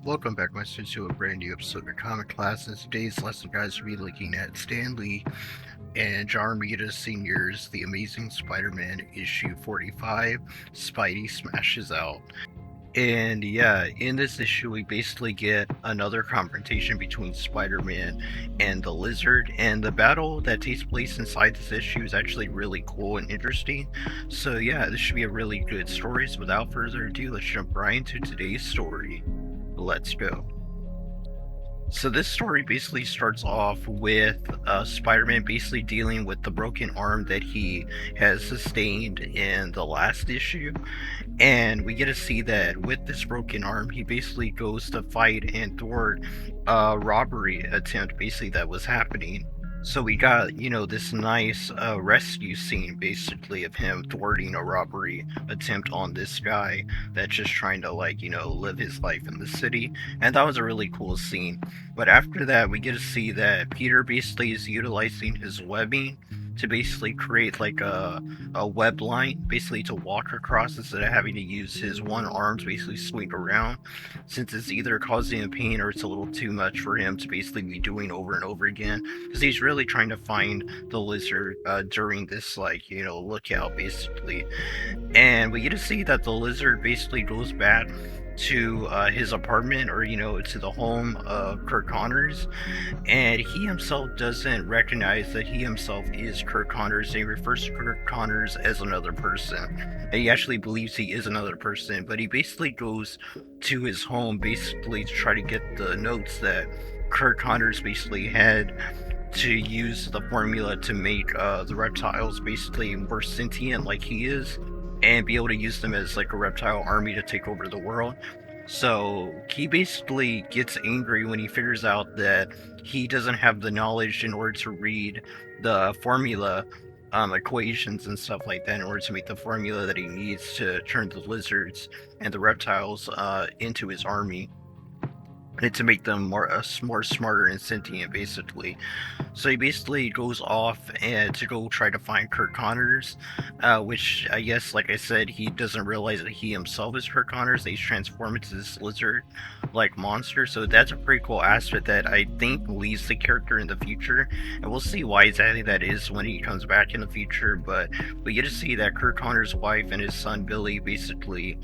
Welcome back, my students, to a brand new episode of Comic Class. In today's lesson, guys, we'll be looking at Stan Lee and John Romita Sr.'s The Amazing Spider-Man issue 45, Spidey Smashes Out. And yeah, in this issue, we basically get another confrontation between Spider-Man and the Lizard, and the battle that takes place inside this issue is actually really cool and interesting. So yeah, this should be a really good story. So without further ado, let's jump right into today's story. Let's go. So this story basically starts off with Spider-Man basically dealing with the broken arm that he has sustained in the last issue, and we get to see that with this broken arm, he basically goes to fight and thwart a robbery attempt basically that was happening. So we got, this nice rescue scene basically of him thwarting a robbery attempt on this guy that's just trying to, live his life in the city. And that was a really cool scene. But after that, we get to see that Peter basically is utilizing his webbing to basically create like a web line basically to walk across instead of having to use his one arm to basically swing around, since it's either causing him pain or it's a little too much for him to basically be doing over and over again, because he's really trying to find the lizard during this lookout basically. And we get to see that the lizard basically goes back to his apartment, or to the home of Kirk Connors, and he himself doesn't recognize that he himself is Kirk Connors. He refers to Kirk Connors as another person, and he actually believes he is another person, but he basically goes to his home basically to try to get the notes that Kirk Connors basically had to use the formula to make the reptiles basically more sentient like he is, and be able to use them as like a reptile army to take over the world. So he basically gets angry when he figures out that he doesn't have the knowledge in order to read the formula equations and stuff like that in order to make the formula that he needs to turn the lizards and the reptiles into his army, and to make them more smarter and sentient basically. So he basically goes off and to go try to find Kirk Connors, which I guess, like I said, he doesn't realize that he himself is Kirk Connors. That he's transformed into this lizard-like monster. So that's a pretty cool aspect that I think leads the character in the future, and we'll see why exactly that is when he comes back in the future. But we get to see that Kirk Connors' wife and his son Billy basically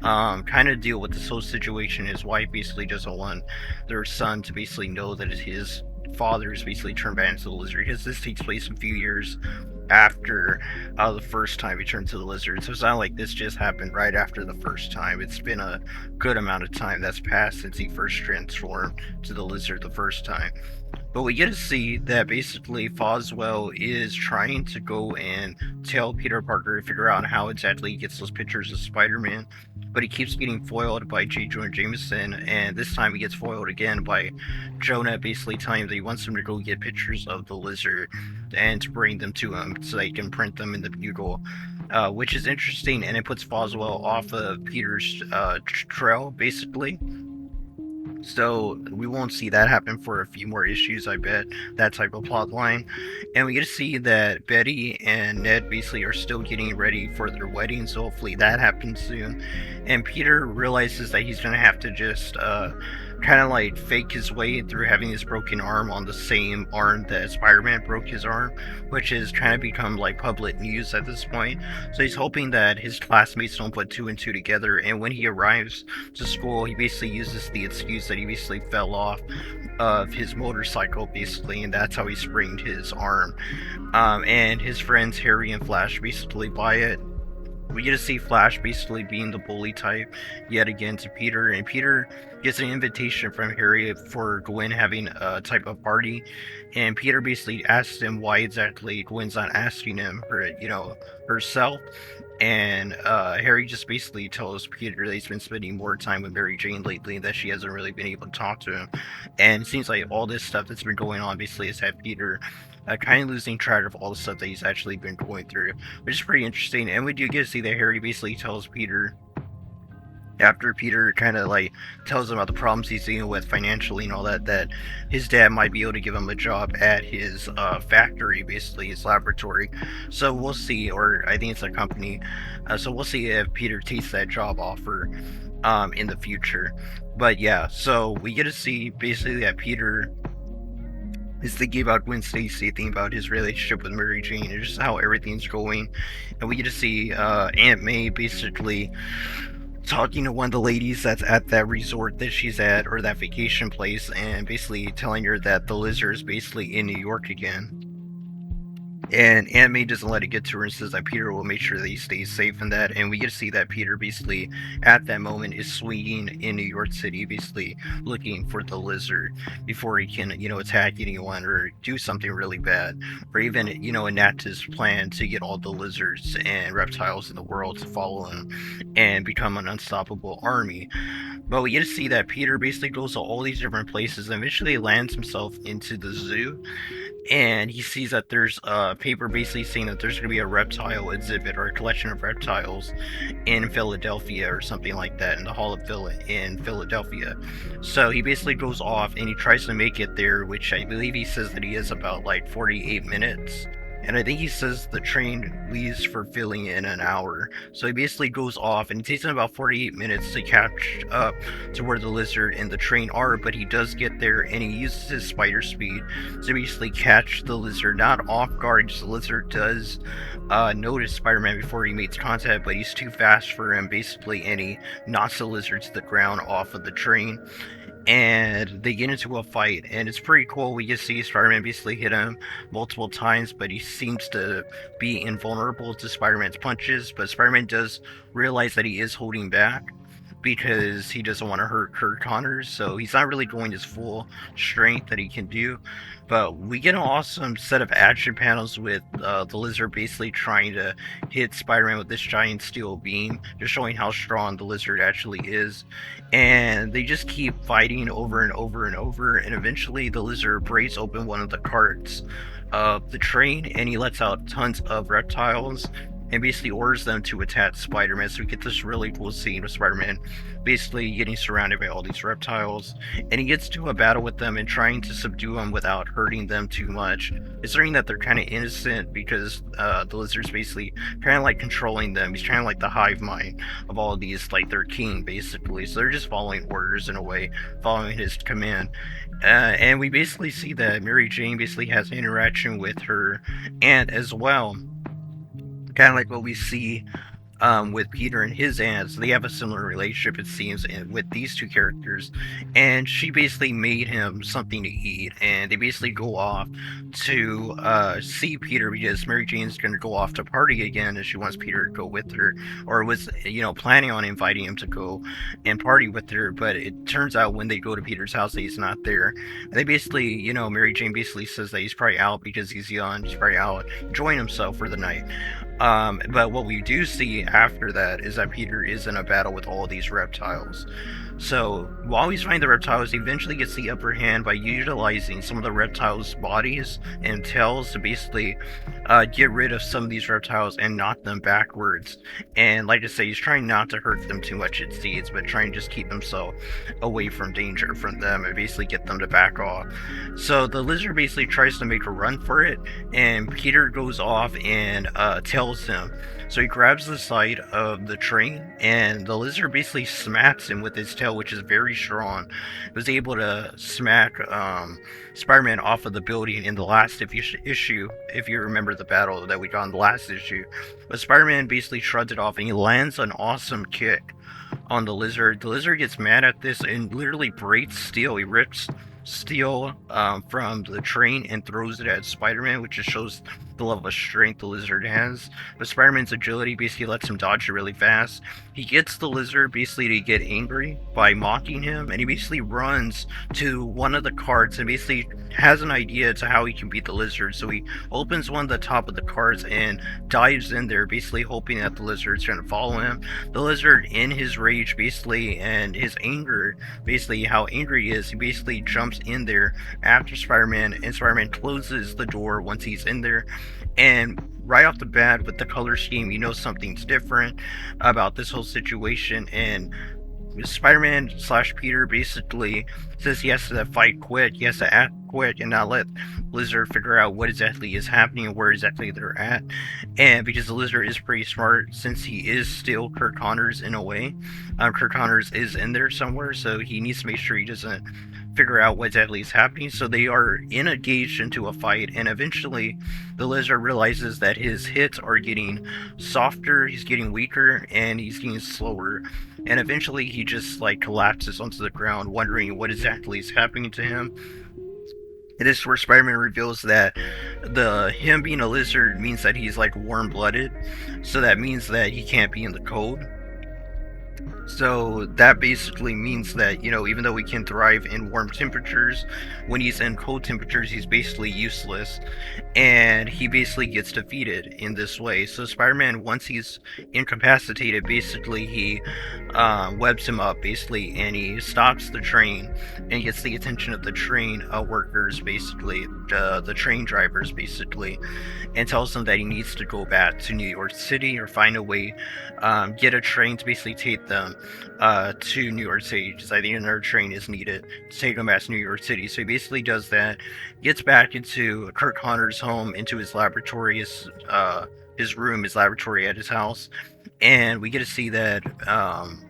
kind of deal with this whole situation. His wife basically doesn't want their son to basically know that his father is basically turned back into the lizard, because this takes place a few years after the first time he turned to the lizard. So it's not like this just happened right after the first time. It's been a good amount of time that's passed since he first transformed to the lizard the first time. But we get to see that basically Foswell is trying to go and tell Peter Parker to figure out how exactly he gets those pictures of Spider-Man, but he keeps getting foiled by J. Jonah Jameson, and this time he gets foiled again by Jonah basically telling him that he wants him to go get pictures of the lizard and to bring them to him so that he can print them in the Bugle, which is interesting, and it puts Foswell off of Peter's trail basically. So we won't see that happen for a few more issues, I bet, that type of plot line. And we get to see that Betty and Ned basically are still getting ready for their wedding, so hopefully that happens soon. And Peter realizes that he's gonna have to just kind of like fake his way through having his broken arm on the same arm that Spider-Man broke his arm, which is trying to become like public news at this point. So he's hoping that his classmates don't put two and two together, and when he arrives to school, he basically uses the excuse that he basically fell off of his motorcycle basically, and that's how he sprained his arm. And his friends Harry and Flash basically buy it. We get to see Flash basically being the bully type yet again to Peter, and Peter gets an invitation from Harry for Gwen having a type of party, and Peter basically asks him why exactly Gwen's not asking him herself. And Harry just basically tells Peter that he's been spending more time with Mary Jane lately and that she hasn't really been able to talk to him. And it seems like all this stuff that's been going on basically has had Peter kind of losing track of all the stuff that he's actually been going through, which is pretty interesting. And we do get to see that Harry basically tells Peter, after Peter kind of like tells him about the problems he's dealing with financially and all that, that his dad might be able to give him a job at his factory, basically his laboratory. So we'll see, or I think it's a company. So we'll see if Peter takes that job offer. in the future. But yeah, so we get to see basically that Peter is thinking about Gwen Stacy, thinking about his relationship with Mary Jane, and just how everything's going. And we get to see Aunt May basically talking to one of the ladies that's at that resort that she's at, or that vacation place, and basically telling her that the lizard is basically in New York again. And Aunt May doesn't let it get to her and says that Peter will make sure that he stays safe in that. And we get to see that Peter basically at that moment is swinging in New York City, basically looking for the lizard before he can, attack anyone or do something really bad, or even, enact his plan to get all the lizards and reptiles in the world to follow him and become an unstoppable army. But we get to see that Peter basically goes to all these different places and eventually lands himself into the zoo, and he sees that there's a paper basically saying that there's going to be a reptile exhibit or a collection of reptiles in Philadelphia or something like that, in the Hall of Villa in Philadelphia. So he basically goes off and he tries to make it there, which I believe he says that he is about like 48 minutes. And I think he says the train leaves for Philly in an hour. So he basically goes off, and it takes him about 48 minutes to catch up to where the lizard and the train are. But he does get there, and he uses his spider speed to basically catch the lizard, not off guard. The lizard does notice Spider-Man before he makes contact, but he's too fast for him, basically, and he knocks the lizard to the ground off of the train. And they get into a fight, and it's pretty cool. We get to see Spider-Man basically hit him multiple times, but he seems to be invulnerable to Spider-Man's punches. But Spider-Man does realize that he is holding back because he doesn't want to hurt Kurt Connors, so he's not really going his full strength that he can do. But we get an awesome set of action panels with the lizard basically trying to hit Spider-Man with this giant steel beam, just showing how strong the lizard actually is. And they just keep fighting over and over and over, and eventually the lizard breaks open one of the carts of the train, and he lets out tons of reptiles and basically orders them to attack Spider-Man. So we get this really cool scene of Spider-Man basically getting surrounded by all these reptiles, and he gets to a battle with them and trying to subdue them without hurting them too much, considering that they're kind of innocent because the lizard's basically kind of like controlling them. He's kind of like the hive mind of all of these, like their king basically. So they're just following orders in a way, following his command. And we basically see that Mary Jane basically has an interaction with her aunt as well, kind of like what we see with Peter and his aunt. So they have a similar relationship, it seems, with these two characters. And she basically made him something to eat, and they basically go off to see Peter because Mary Jane's going to go off to party again, and she wants Peter to go with her, or was planning on inviting him to go and party with her. But it turns out when they go to Peter's house that he's not there. And they basically, Mary Jane basically says that he's probably out because he's young, he's probably out enjoying himself for the night. But what we do see after that is that Peter is in a battle with all these reptiles. So while he's fighting the reptiles, he eventually gets the upper hand by utilizing some of the reptiles' bodies and tails to basically get rid of some of these reptiles and knock them backwards. And like I say, he's trying not to hurt them too much, it seems, but trying to just keep himself away from danger from them and basically get them to back off. So the lizard basically tries to make a run for it, and Peter goes off and tells him. So he grabs the side of the train, and the lizard basically smacks him with his tail, which is very strong. It was able to smack Spider-Man off of the building in the last issue, if you remember the battle that we got in the last issue. But Spider-Man basically shrugs it off, and he lands an awesome kick on the lizard. The lizard gets mad at this and literally breaks steel. He rips steel from the train and throws it at Spider-Man, which just shows the level of strength the lizard has. But Spider-Man's agility basically lets him dodge it really fast. He gets the lizard basically to get angry by mocking him, and he basically runs to one of the carts and basically has an idea to how he can beat the lizard. So he opens one of the top of the carts and dives in there, basically hoping that the lizard's going to follow him. The lizard, in his rage basically and his anger, basically how angry he is, he basically jumps in there after Spider-Man, and Spider-Man closes the door once he's in there. And right off the bat with the color scheme, something's different about this whole situation. And Spider-Man slash Peter basically says he has to fight quit, he has to act quit, and not let Lizard figure out what exactly is happening and where exactly they're at. And because the Lizard is pretty smart, since he is still Kirk Connors in a way, Kirk Connors is in there somewhere, so he needs to make sure he doesn't figure out what exactly is happening. So they are engaged into a fight, and eventually the Lizard realizes that his hits are getting softer, he's getting weaker, and he's getting slower. And eventually he just like collapses onto the ground, wondering what exactly is happening to him. It is where Spider-Man reveals that him being a lizard means that he's like warm-blooded, so that means that he can't be in the cold. So that basically means that, even though he can thrive in warm temperatures, when he's in cold temperatures, he's basically useless. And he basically gets defeated in this way. So Spider-Man, once he's incapacitated, basically he webs him up, basically, and he stops the train and gets the attention of the train workers, basically, the train drivers, basically, and tells them that he needs to go back to New York City or find a way, get a train to basically take them to New York City, because I think another train is needed to take them back to New York City. So he basically does that, gets back into Kirk Connor's home, into his laboratory, his room, his laboratory at his house, and we get to see that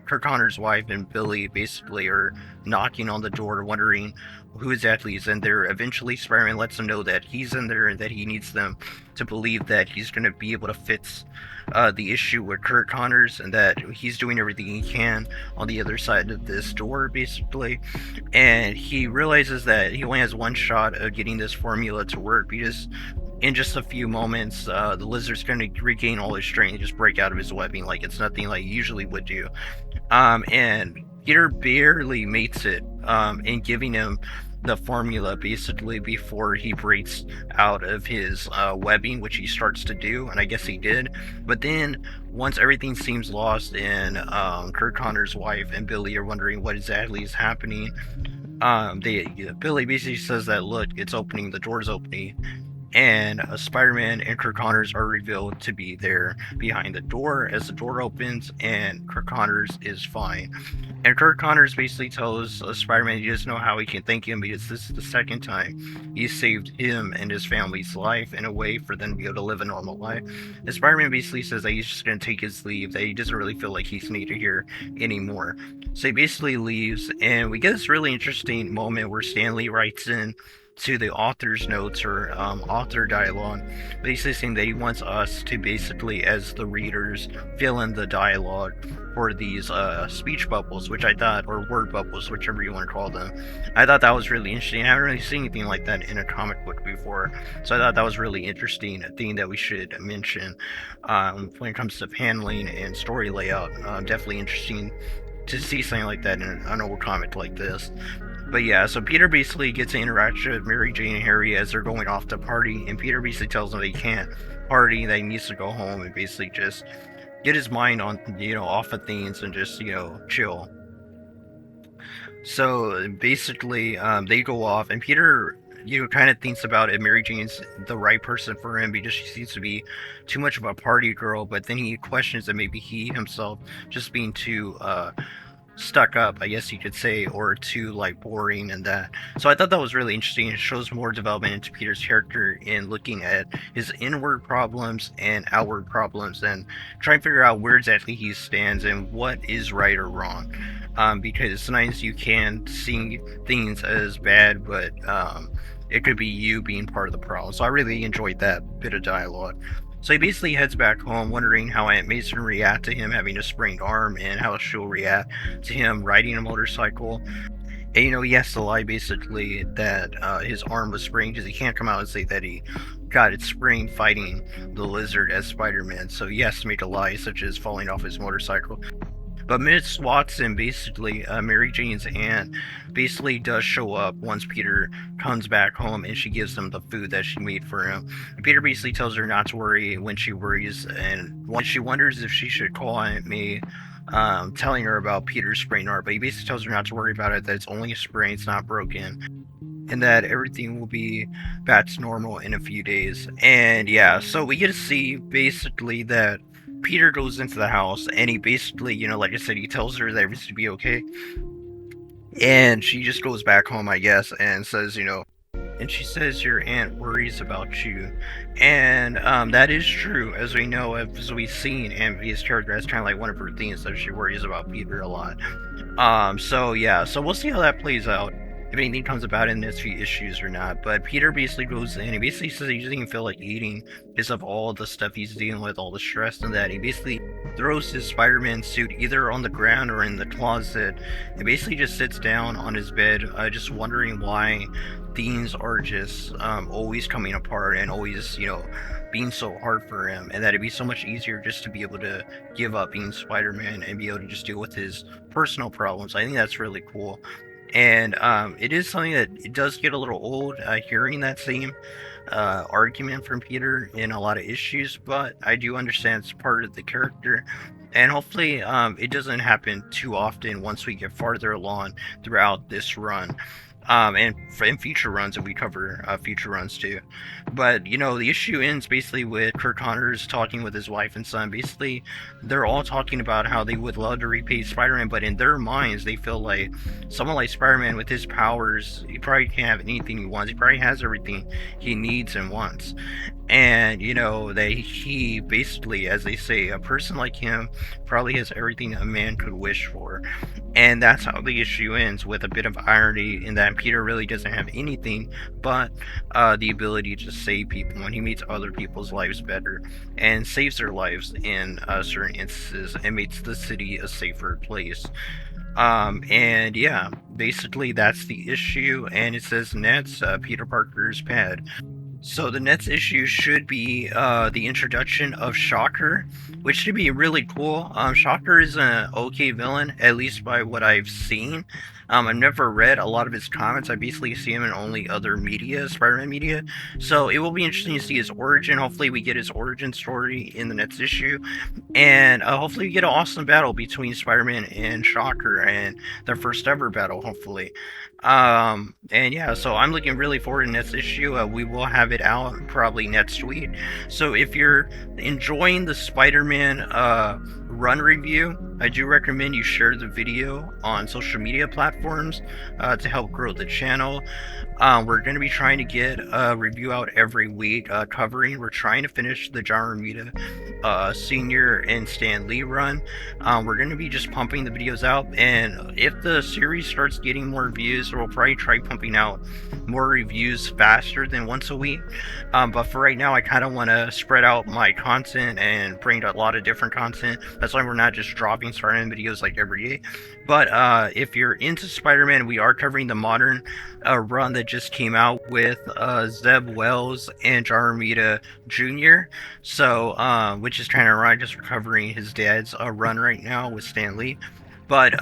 Kirk Connor's wife and Billy basically are knocking on the door, wondering who exactly is in there. Eventually, Spider-Man lets them know that he's in there and that he needs them to believe that he's going to be able to fix the issue with Kirk Connors, and that he's doing everything he can on the other side of this door, basically. And he realizes that he only has one shot of getting this formula to work, because in just a few moments, the lizard's going to regain all his strength and just break out of his webbing like it's nothing like he usually would do. And Peter barely makes it in giving him the formula, basically, before he breaks out of his webbing, which he starts to do, and I guess he did. But then, once everything seems lost and Kurt Connor's wife and Billy are wondering what exactly is happening, Billy basically says that, look, it's opening, the door's opening, and Spider-Man and Kirk Connors are revealed to be there behind the door as the door opens, and Kirk Connors is fine. And Kirk Connors basically tells Spider-Man he doesn't know how he can thank him, because this is the second time he saved him and his family's life in a way for them to be able to live a normal life. And Spider-Man basically says that he's just going to take his leave, that he doesn't really feel like he's needed here anymore. So he basically leaves, and we get this really interesting moment where Stan Lee writes in to the author's notes, or author dialogue, basically saying that he wants us to basically, as the readers, fill in the dialogue for these speech bubbles, which I thought, or word bubbles, whichever you want to call them. I thought that was really interesting. I haven't really seen anything like that in a comic book before, so I thought that was really interesting, a thing that we should mention when it comes to paneling and story layout. Definitely interesting to see something like that in an old comic like this. But yeah, so Peter basically gets an interaction with Mary Jane and Harry as they're going off to party, and Peter basically tells them they can't party, that he needs to go home and basically just get his mind on, off of things and just, chill. So basically, they go off, and Peter, kind of thinks about it. Mary Jane's the right person for him because she seems to be too much of a party girl, but then he questions that maybe he himself just being too, stuck up, I guess you could say, or too like boring and that. So I thought that was really interesting. It shows more development into Peter's character in looking at his inward problems and outward problems, and trying to figure out where exactly he stands and what is right or wrong. Because sometimes you can see things as bad, but it could be you being part of the problem. So I really enjoyed that bit of dialogue. So he basically heads back home, wondering how Aunt Mason react to him having a sprained arm, and how she'll react to him riding a motorcycle. And he has to lie basically that his arm was sprained, because he can't come out and say that he got it sprained fighting the lizard as Spider-Man. So he has to make a lie, such as falling off his motorcycle. But Miss Watson, basically, Mary Jane's aunt, basically does show up once Peter comes back home, and she gives him the food that she made for him. And Peter basically tells her not to worry when she worries, and once she wonders if she should call Aunt May, telling her about Peter's sprained arm. But he basically tells her not to worry about it, that it's only a sprain, it's not broken, and that everything will be back to normal in a few days. And yeah, so we get to see basically that Peter goes into the house and he basically, like I said, he tells her that everything's to be okay. And she just goes back home, I guess, and says, and she says your aunt worries about you. And that is true, as we know, as we've seen. And Via's character, that's kind of like one of her themes, that she worries about Peter a lot. So yeah, so we'll see how that plays out. If anything comes about in this few issues or not. But Peter basically goes in, he basically says he doesn't even feel like eating because of all the stuff he's dealing with, all the stress and that. He basically throws his Spider-Man suit either on the ground or in the closet, and basically just sits down on his bed, just wondering why things are just always coming apart and always, being so hard for him, and that it'd be so much easier just to be able to give up being Spider-Man and be able to just deal with his personal problems. I think that's really cool. And it is something that it does get a little old hearing that same argument from Peter in a lot of issues, but I do understand it's part of the character. And hopefully it doesn't happen too often once we get farther along throughout this run. And in future runs, if we cover future runs too. But, the issue ends basically with Kirk Connors talking with his wife and son. Basically, they're all talking about how they would love to repay Spider-Man, but in their minds, they feel like someone like Spider-Man with his powers, he probably can't have anything he wants. He probably has everything he needs and wants. And, he basically, as they say, a person like him probably has everything a man could wish for. And that's how the issue ends, with a bit of irony in that Peter really doesn't have anything but the ability to save people when he makes other people's lives better and saves their lives in certain instances and makes the city a safer place. And yeah, basically that's the issue. And it says Nets, Peter Parker's pad. So the next issue should be the introduction of Shocker, which should be really cool. Shocker is an okay villain, at least by what I've seen. I've never read a lot of his comics. I basically see him in only other media, Spider-Man media. So it will be interesting to see his origin. Hopefully we get his origin story in the next issue. And hopefully we get an awesome battle between Spider-Man and Shocker, and their first ever battle, hopefully. And yeah, so I'm looking really forward to next issue. We will have it out probably next week. So if you're enjoying the Spider-Man run review, I do recommend you share the video on social media platforms to help grow the channel. We're going to be trying to get a review out every week we're trying to finish the John Romita Senior and Stan Lee run. We're going to be just pumping the videos out, and if the series starts getting more views, we'll probably try pumping out more reviews faster than once a week. But for right now, I kind of want to spread out my content and bring a lot of different content. That's why we're not just dropping Spider-Man videos like every day. But if you're into Spider-Man, we are covering the modern run that just came out with Zeb Wells and John Romita Jr. So, which is kind of ironic, just recovering his dad's run right now with Stan Lee. But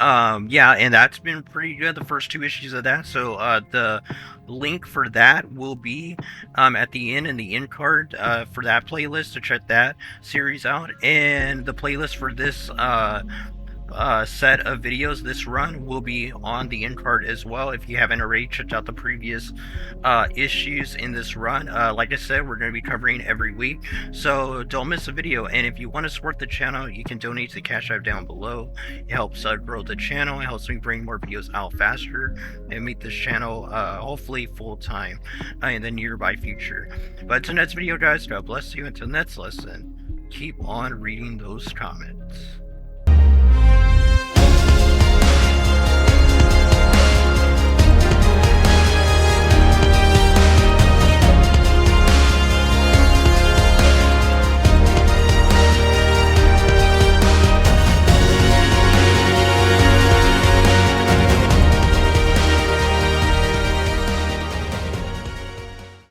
yeah, and that's been pretty good, the first two issues of that. So the link for that will be at the end in the end card for that playlist to check that series out. And the playlist for this set of videos, this run, will be on the end card as well. If you haven't already checked out the previous issues in this run, like I said, we're going to be covering every week, so don't miss a video. And if you want to support the channel, you can donate to the Cash App down below. It helps grow the channel. It helps me bring more videos out faster and make this channel hopefully full-time in the nearby future. But until next video, guys, God bless you. Until next lesson, keep on reading those comments.